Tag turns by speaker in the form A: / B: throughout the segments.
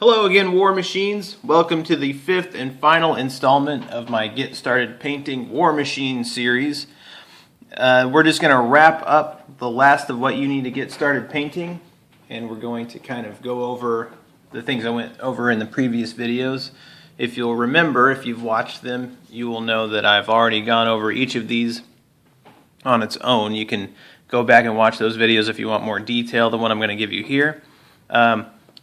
A: Hello again, War Machines. Welcome to the fifth and final installment of my Get Started Painting Warmachine series. We're just going to wrap up the last of what you need to get started painting, and we're going to kind of go over the things I went over in the previous videos. If you'll remember, if you've watched them, you will know that I've already gone over each of these on its own. You can go back and watch those videos if you want more detail than what I'm going to give you here.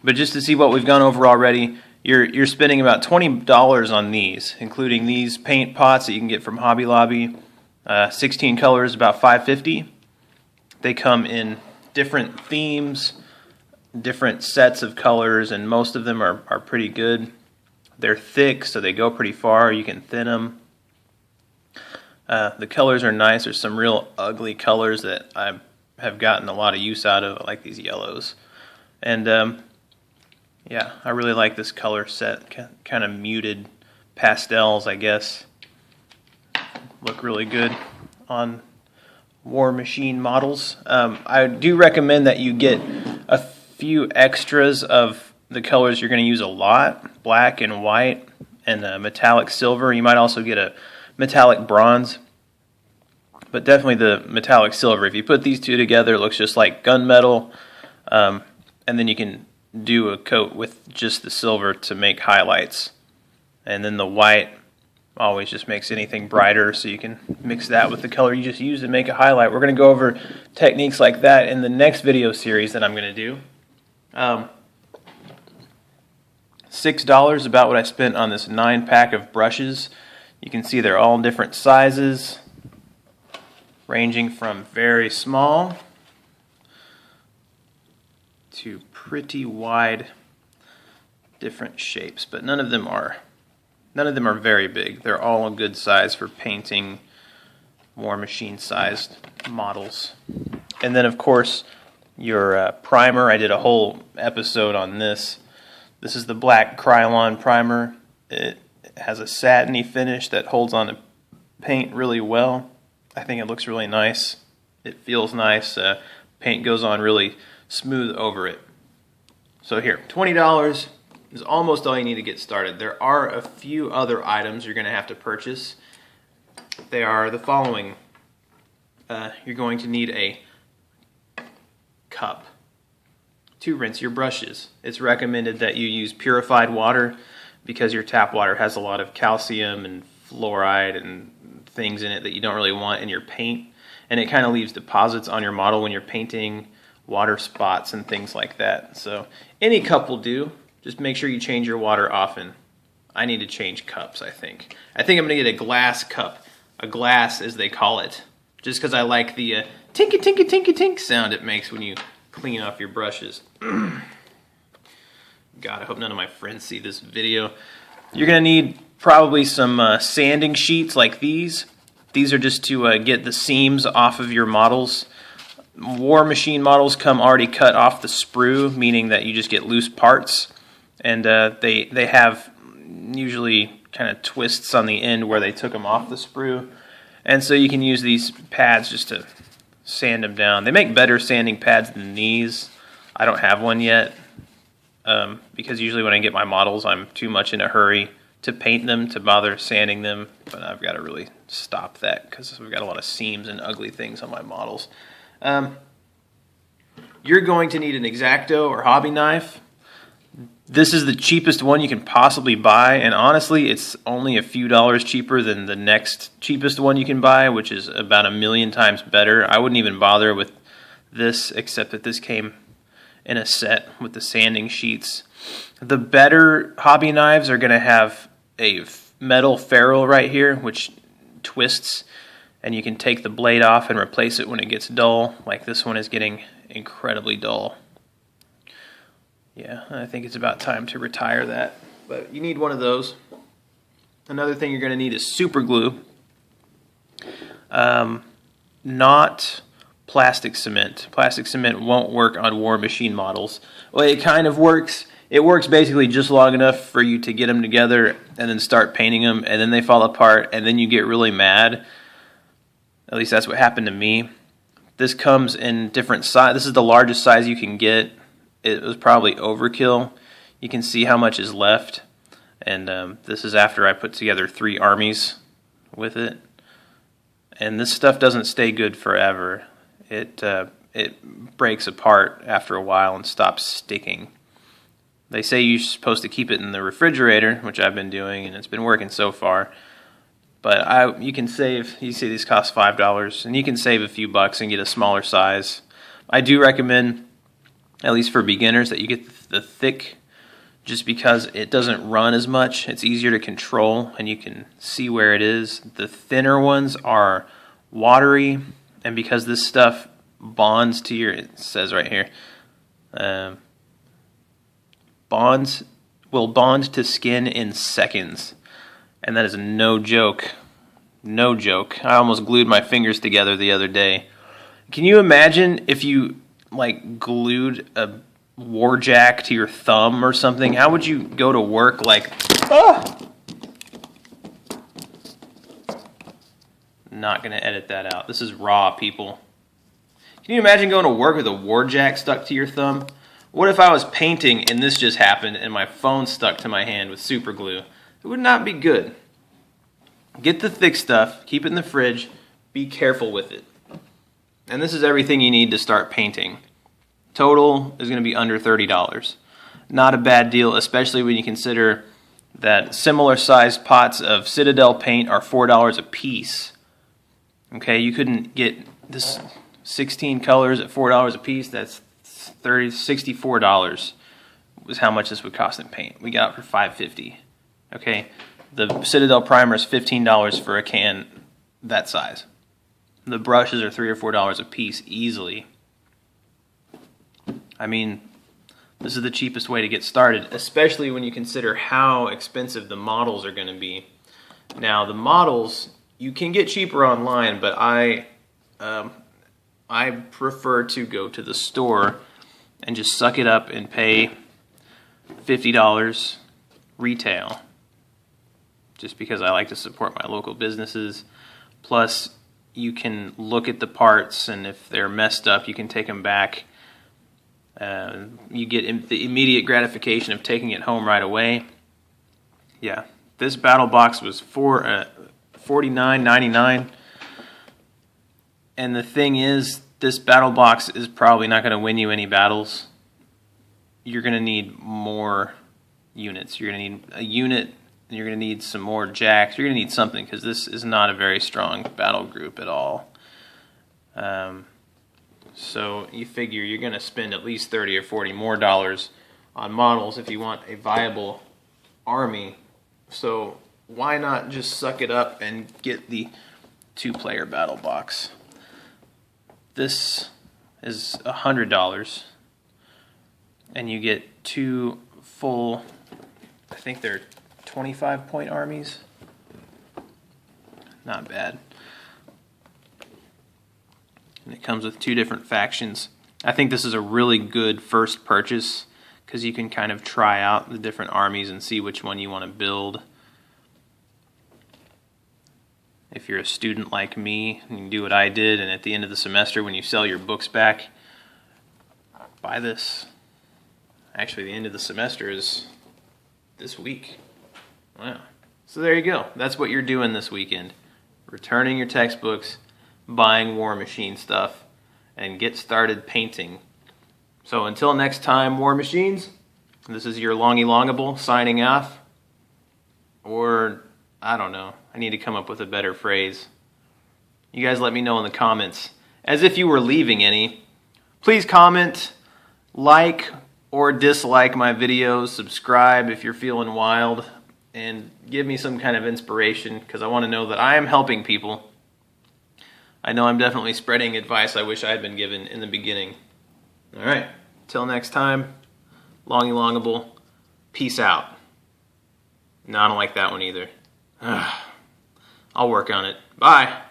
A: But just to see what we've gone over already, you're spending about $20 on these, including these paint pots that you can get from Hobby Lobby. 16 colors, about $5.50. They come in different themes, different sets of colors, and most of them are pretty good. They're thick, so they go pretty far. You can thin them. The colors are nice. There's some real ugly colors that I have gotten a lot of use out of. I like these yellows. And yeah, I really like this color set. Kind of muted pastels, I guess. Look really good on Warmachine models. I do recommend that you get a few extras of the colors you're going to use a lot. Black and white and metallic silver. You might also get a metallic bronze. But definitely the metallic silver. If you put these two together, it looks just like gunmetal. And then you can do a coat with just the silver to make highlights. And then the white always just makes anything brighter, so you can mix that with the color you just used to make a highlight. We're going to go over techniques like that in the next video series that I'm going to do. $6 is about what I spent on this 9-pack of brushes. You can see they're all different sizes, ranging from very small to pretty wide, different shapes, but none of them are very big. They're all a good size for painting Warmachine sized models. And then of course your primer. I did a whole episode on this. This is the black Krylon primer. It has a satiny finish that holds on to paint really well. I think it looks really nice. It feels nice. Paint goes on really smooth over it. So here, $20 is almost all you need to get started. There are a few other items you're going to have to purchase. They are the following. You're going to need a cup to rinse your brushes. It's recommended that you use purified water because your tap water has a lot of calcium and fluoride and things in it that you don't really want in your paint. And it kind of leaves deposits on your model when you're painting, water spots and things like that. So any cup will do. Just make sure you change your water often. I need to change cups, I think. I think I'm going to get a glass cup. A glass, as they call it. Just because I like the tinky tinky tinky tink sound it makes when you clean off your brushes. God, I hope none of my friends see this video. You're going to need probably some sanding sheets like these. These are just to get the seams off of your models. Warmachine models come already cut off the sprue, meaning that you just get loose parts. And they have usually kind of twists on the end where they took them off the sprue. And so you can use these pads just to sand them down. They make better sanding pads than these. I don't have one yet because usually when I get my models, I'm too much in a hurry to paint them, to bother sanding them. But I've got to really stop that because we've got a lot of seams and ugly things on my models. You're going to need an X-Acto or hobby knife. This is the cheapest one you can possibly buy, and honestly, it's only a few dollars cheaper than the next cheapest one you can buy, which is about 1,000,000 times better. I wouldn't even bother with this, except that this came in a set with the sanding sheets. The better hobby knives are going to have a metal ferrule right here, which twists, and you can take the blade off and replace it when it gets dull, like this one is getting incredibly dull. Yeah, I think it's about time to retire that, but you need one of those. Another thing you're going to need is super glue, not plastic cement. Plastic cement won't work on Warmachine models. Well, it kind of works. It works basically just long enough for you to get them together and then start painting them, and then they fall apart, and then you get really mad. At least that's what happened to me. This comes in different size. This is the largest size you can get. It was probably overkill. You can see how much is left, and this is after I put together 3 armies with it. And this stuff doesn't stay good forever. It breaks apart after a while and stops sticking. They say you're supposed to keep it in the refrigerator, which I've been doing, and it's been working so far. But you can save, you see these cost $5, and you can save a few bucks and get a smaller size. I do recommend, at least for beginners, that you get the thick, just because it doesn't run as much. It's easier to control, and you can see where it is. The thinner ones are watery, and because this stuff bonds to your, it says right here, will bond to skin in seconds. And that is no joke. No joke. I almost glued my fingers together the other day. Can you imagine if you like glued a warjack to your thumb or something? How would you go to work like, ah! Not going to edit that out. This is raw, people. Can you imagine going to work with a warjack stuck to your thumb? What if I was painting and this just happened and my phone stuck to my hand with super glue? It would not be good. Get the thick stuff, keep it in the fridge, be careful with it. And this is everything you need to start painting. Total is going to be under $30. Not a bad deal, especially when you consider that similar sized pots of Citadel paint are $4 a piece. Okay, you couldn't get this 16 colors at $4 a piece. That's $64 was how much this would cost in paint. We got it for $5.50. Okay, the Citadel primer is $15 for a can that size. The brushes are $3 or $4 a piece easily. I mean, this is the cheapest way to get started, especially when you consider how expensive the models are going to be. Now, the models you can get cheaper online, but I prefer to go to the store and just suck it up and pay $50 retail, just because I like to support my local businesses. Plus, you can look at the parts, and if they're messed up, you can take them back. You get the immediate gratification of taking it home right away. Yeah, this battle box was $49.99. And the thing is, this battle box is probably not going to win you any battles. You're going to need more units. You're going to need a unit, and you're going to need some more jacks. You're going to need something, because this is not a very strong battle group at all. So you figure you're going to spend at least $30 or $40 more on models if you want a viable army. So why not just suck it up and get the 2-player battle box? This is $100, and you get 2 full, I think they're 25-point armies. Not bad. And it comes with 2 different factions. I think this is a really good first purchase, because you can kind of try out the different armies and see which one you want to build. If you're a student like me, you can do what I did, and at the end of the semester, when you sell your books back, buy this. Actually, the end of the semester is this week. Wow. So there you go. That's what you're doing this weekend. Returning your textbooks, buying Warmachine stuff, and get started painting. So until next time, Warmachines, this is your Longy Longable signing off. Or, I don't know. I need to come up with a better phrase. You guys let me know in the comments. As if you were leaving any. Please comment, like or dislike my videos, subscribe if you're feeling wild, and give me some kind of inspiration, because I want to know that I am helping people. I know I'm definitely spreading advice I wish I had been given in the beginning. Alright, till next time, Longy Longable, peace out. No, I don't like that one either. I'll work on it. Bye.